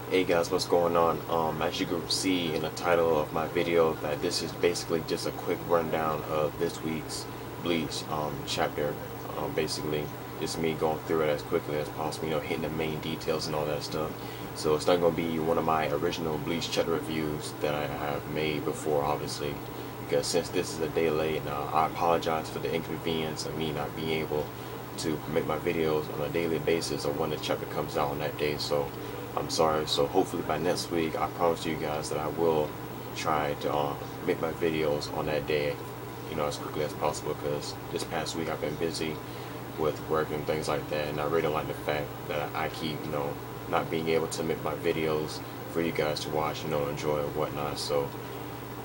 Hey guys, what's going on? As you can see in the title of my video, that this is basically just a quick rundown of this week's Bleach chapter. Basically, just me going through it as quickly as possible, hitting the main details and all that stuff. So it's not going to be one of my original Bleach chapter reviews that I have made before, obviously, because since this is a day late, I apologize for the inconvenience of me not being able to make my videos on a daily basis or when the chapter comes out on that day. So I'm sorry. So hopefully by next week, I promise you guys that I will try to make my videos on that day, as quickly as possible, because this past week I've been busy with work and things like that, and I really don't like the fact that I keep, not being able to make my videos for you guys to watch, enjoy and whatnot. So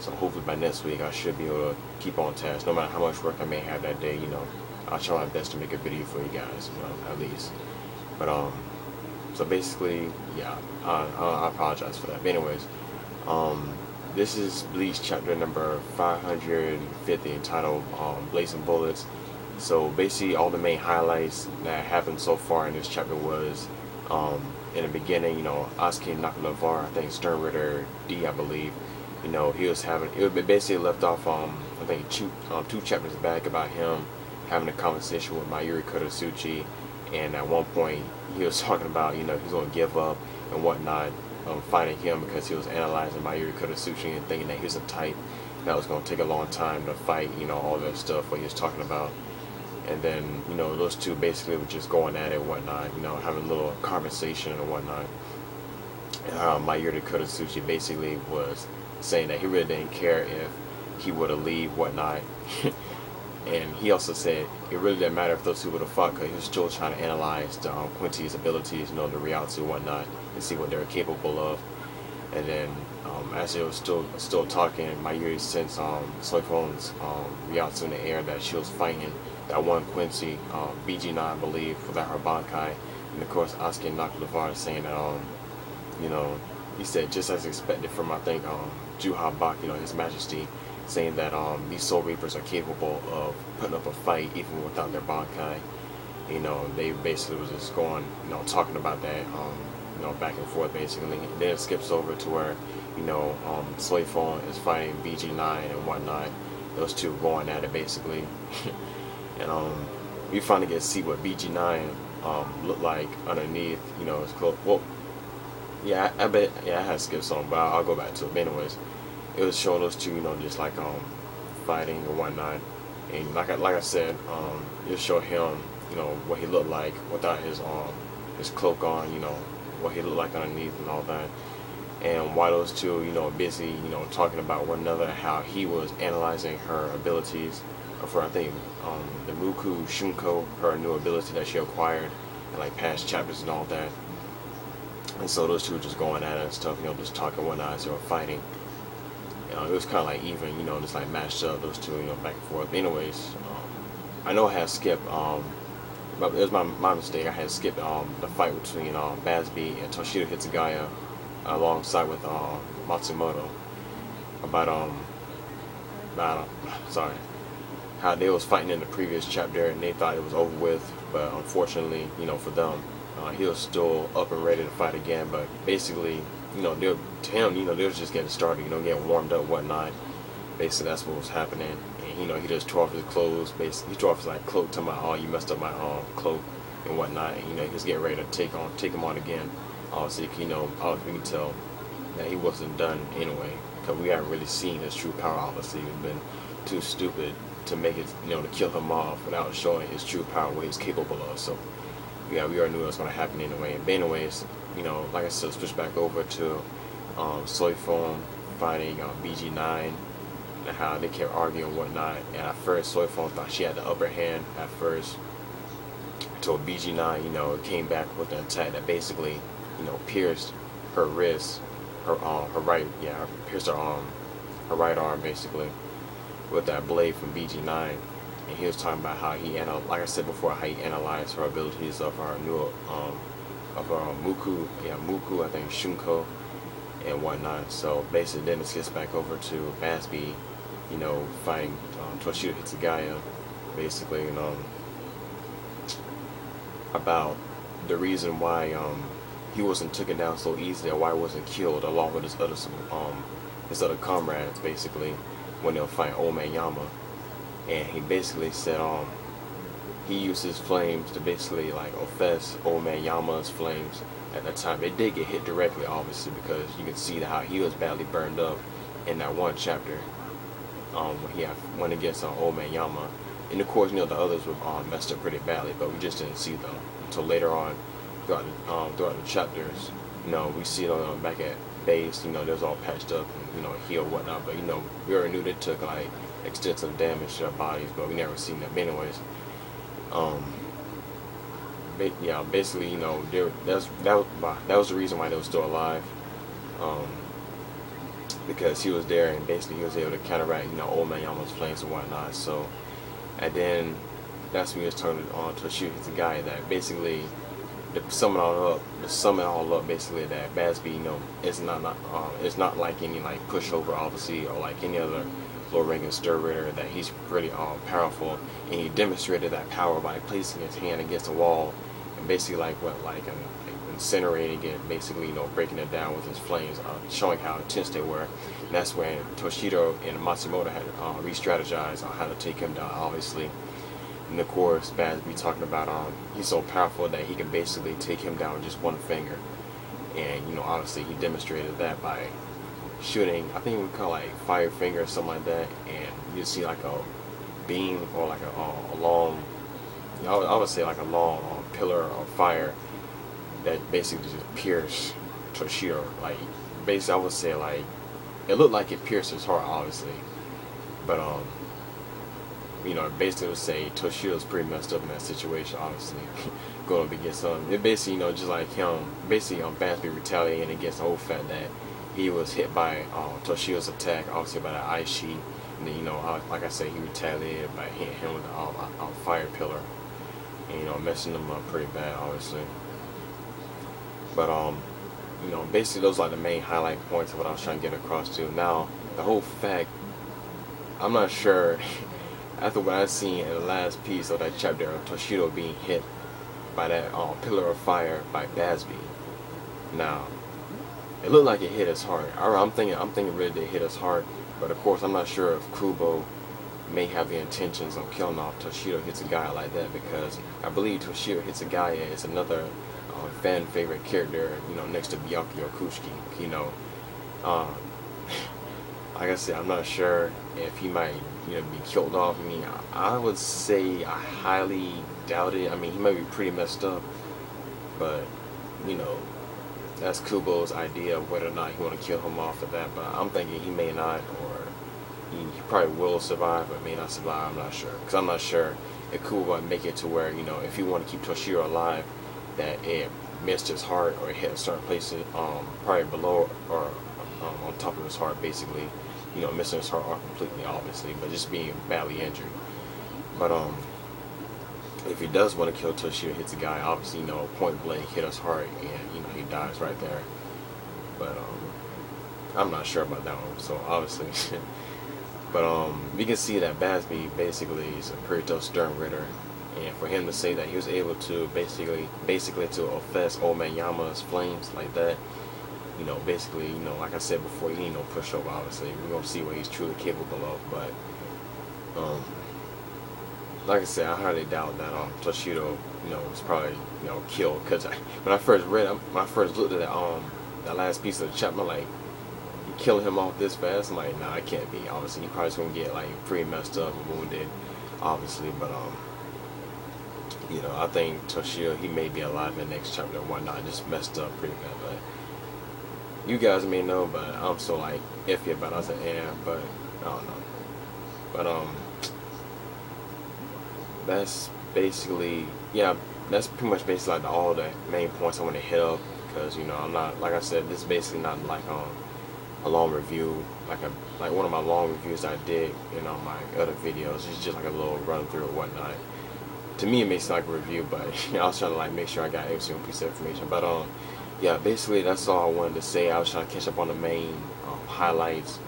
hopefully by next week I should be able to keep on task, no matter how much work I may have that day. I'll try my best to make a video for you guys, at least. But so basically, yeah, I apologize for that. But anyways, this is Bleach chapter number 550, entitled Blazing Bullets. So basically, all the main highlights that happened so far in this chapter was, in the beginning, Asuke Nakanavar, I think Stern Ritter D, I believe, he was having, it basically left off, I think two chapters back, about him having a conversation with Mayuri Kurotsuchi, and at one point he was talking about, he's going to give up and whatnot, fighting him because he was analyzing Mayuri Kurotsuchi and thinking that he was a type that was going to take a long time to fight, all that stuff what he was talking about. And then, those two basically were just going at it and whatnot, having a little conversation and whatnot. Mayuri Kurotsuchi basically was saying that he really didn't care if he were to leave, whatnot. And he also said it really didn't matter if those two would have fought, because he was still trying to analyze the, Quincy's abilities, the reality and whatnot, and see what they were capable of. And then as they were still talking, Mayuri sensed Soifon's Ryatsu in the air, that she was fighting that one Quincy, BG9, I believe, without her Bankai. And of course, Asuke Nakanavar saying that, he said, just as expected from, I think, Juha Bak, His Majesty, saying that these Soul Reapers are capable of putting up a fight even without their Bankai. They basically was just going, talking about that, back and forth basically. And then it skips over to where, Soifon is fighting BG9 and whatnot. Those two going at it basically. And we finally get to see what BG9 looked like underneath, his clothes. Well, yeah, I bet, yeah, I had to skip some, but I'll go back to it. But anyways, it was showing those two, just like fighting and whatnot. And like I said, it showed him, what he looked like without his cloak on, what he looked like underneath and all that. And while those two, busy, talking about one another, how he was analyzing her abilities for, I think, the Muku Shunko, her new ability that she acquired in like past chapters and all that. And so those two were just going at it and stuff, just talking and whatnot as they were fighting. It was kind of like even, just like matched up, those two, back and forth. But anyways, I know I had skipped, but it was my mistake. I had skipped the fight between Basby and Toshido Hitsugaya alongside with Matsumoto about sorry, how they was fighting in the previous chapter and they thought it was over with, but unfortunately, for them, he was still up and ready to fight again. But basically, to him, they was just getting started, getting warmed up, whatnot. Basically, that's what was happening. And he just tore off his clothes. Basically, he tore off his cloak, to my, oh, you messed up my cloak and whatnot. And, he was getting ready to take him on again. So we can tell that he wasn't done anyway, because we haven't really seen his true power. Obviously, we've been too stupid to make it, to kill him off without showing his true power, what he's capable of. So yeah, we already knew it was going to happen anyway. But anyways, like I said, switch back over to Soifon fighting BG9 and how they kept arguing and whatnot. And at first, Soifon thought she had the upper hand at first, until BG9, came back with an attack that basically, pierced her wrist, her right, yeah, pierced her right arm basically with that blade from BG9. And he was talking about how like I said before, how he analyzed her abilities of her new, Muku, I think Shunko and whatnot. So basically, then it gets back over to Basby, fighting Toshido Hitsugaya, basically, about the reason why he wasn't taken down so easily, or why he wasn't killed along with his other comrades basically when they were fighting Old Man Yama. And he basically said he used his flames to basically like offense Old Man Yama's flames at that time. It did get hit directly, obviously, because you can see how he was badly burned up in that one chapter when he went against Old Man Yama. And of course, you know, the others were messed up pretty badly, but we just didn't see them until later on throughout the chapters. You know, we see them back at base. You know, they was all patched up and, you know, healed and whatnot. But you know, we already knew they took like extensive damage to their bodies, but we never seen them anyways. Yeah, basically, you know, that was the reason why they were still alive, because he was there, and basically he was able to counteract, you know, Old Man Yama's flames and whatnot. So, and then that's when he was turning on Toshiro Hitsugai, that basically to sum it all up, basically that Basby, you know, it's not like any like pushover, obviously, or like any other low-ranking Stir Raider, that he's really powerful, and he demonstrated that power by placing his hand against the wall and basically incinerating it, basically, you know, breaking it down with his flames, showing how intense they were. And that's when Toshido and Matsumoto had re-strategized on how to take him down, obviously. And of course, Basby talking about he's so powerful that he can basically take him down with just one finger. And you know, obviously he demonstrated that by shooting, I think we call it like fire finger or something like that, and you see like a beam or like a long, I would say like a long pillar of fire that basically just pierced Toshiro. Like basically, I would say like it looked like it pierced his heart, obviously, but you know, basically would say Toshiro's pretty messed up in that situation, obviously, going up against him. It basically, you know, just like him, basically Basby retaliating against the whole fact that he was hit by Toshiro's attack, obviously by the ice sheet, and then, you know, like I said, he retaliated by hitting him with a fire pillar, and, you know, messing him up pretty bad, obviously. But you know, basically those are like the main highlight points of what I was trying to get across to. Now, the whole fact, I'm not sure. After what I seen in the last piece of that chapter of Toshiro being hit by that pillar of fire by Basby, now it looked like it hit his heart. I'm thinking really did hit his heart, but of course I'm not sure if Kubo may have the intentions of killing off Toshiro Hitsugaya like that, because I believe Toshiro Hitsugaya is another fan favorite character, you know, next to Byakuya Okushiki. You know, like I said, I'm not sure if he might, you know, be killed off. I mean, I would say I highly doubt it. I mean, he might be pretty messed up, but you know, that's Kubo's idea of whether or not he want to kill him off of that. But I'm thinking he may not, or he probably will survive, but may not survive. I'm not sure, because I'm not sure if Kubo might make it to where, you know, if he want to keep Toshiro alive, that it missed his heart or it hit a certain place, probably below or on top of his heart, basically. You know, missing his heart completely, obviously, but just being badly injured. But if he does want to kill Toshiro Hitsugaya, obviously, you know, point blank hit his heart, and you know, he dies right there. But I'm not sure about that one. So obviously, but we can see that Basby basically is a pretty tough Stern Ritter, and for him to say that he was able to basically to offense Old Man Yama's flames like that. You know, basically, you know, like I said before, he ain't no pushover, obviously. We're going to see what he's truly capable of, but, like I said, I highly doubt that, Toshiro, you know, was probably, you know, killed, because when I first looked at that, that last piece of the chapter, I'm like, you killing him off this fast? I'm like, nah, it can't be, obviously. He probably going to get, like, pretty messed up and wounded, obviously, but, you know, I think Toshiro, he may be alive in the next chapter and whatnot, just messed up pretty bad, but you guys may know, but I'm so like iffy about it. I said, yeah, but I don't know. But that's basically, yeah, that's pretty much basically like all the main points I want to hit up, because you know, I'm not, like I said, this is basically not like a long review, like one of my long reviews I did in my other videos. It's just like a little run through or whatnot. To me, it makes like a review, but I was trying to like make sure I got every single piece of information. But yeah, basically that's all I wanted to say. I was trying to catch up on the main highlights,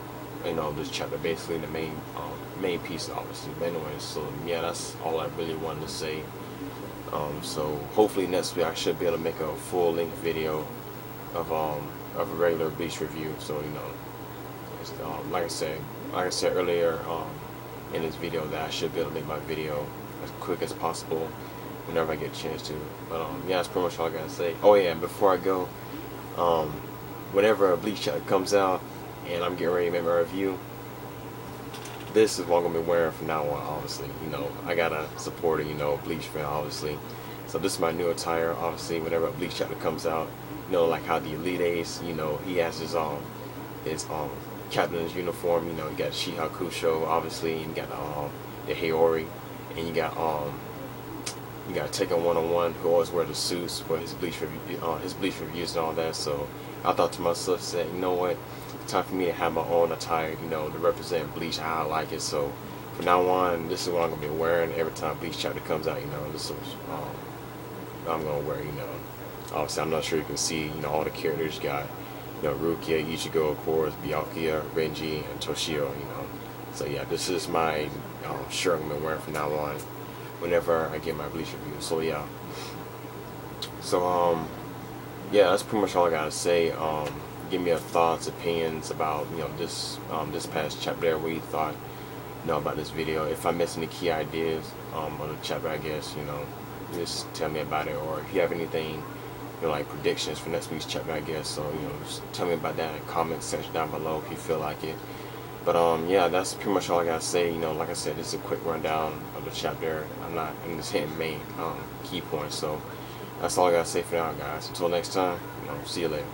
you know, of this chapter. Basically the main piece, obviously. But anyways, so yeah, that's all I really wanted to say. So hopefully next week I should be able to make a full-length video of a regular Bleach review. So you know, it's, like I said earlier in this video, that I should be able to make my video as quick as possible whenever I get a chance to. But yeah, that's pretty much all I gotta say. Oh yeah, and before I go, whenever a Bleach chapter comes out and I'm getting ready to make my review, this is what I'm gonna be wearing from now on. Obviously, you know, I gotta support it. You know, Bleach fan, obviously. So this is my new attire. Obviously, whenever a Bleach chapter comes out, you know, like how the Elite Ace, you know, he has his captain's uniform. You know, you got Shihakusho, obviously, and you got the Haori, and you got Taken 101, who always wears the suits for his Bleach reviews and all that. So I thought to myself, said, you know what, it's time for me to have my own attire, you know, to represent Bleach how I like it. So from now on, this is what I'm gonna be wearing every time Bleach chapter comes out. You know, this is I'm gonna wear. You know, obviously I'm not sure you can see, you know, all the characters. You got, you know, Rukia, Ichigo, of course, Byakuya, Renji, and Toshio. You know, so yeah, this is my shirt I'm gonna be wearing from now on whenever I get my Bleach review. So yeah, yeah, that's pretty much all I gotta say. Give me your thoughts, opinions about, you know, this past chapter. What you thought, you know, about this video. If I missed any key ideas on the chapter, I guess, you know, just tell me about it. Or if you have anything, you know, like predictions for next week's chapter, I guess. So, you know, just tell me about that in the comment section down below if you feel like it. But yeah, that's pretty much all I gotta say. You know, like I said, this is a quick rundown of the chapter. I'm just hitting main key points. So that's all I gotta say for now, guys. Until next time, you know, see you later.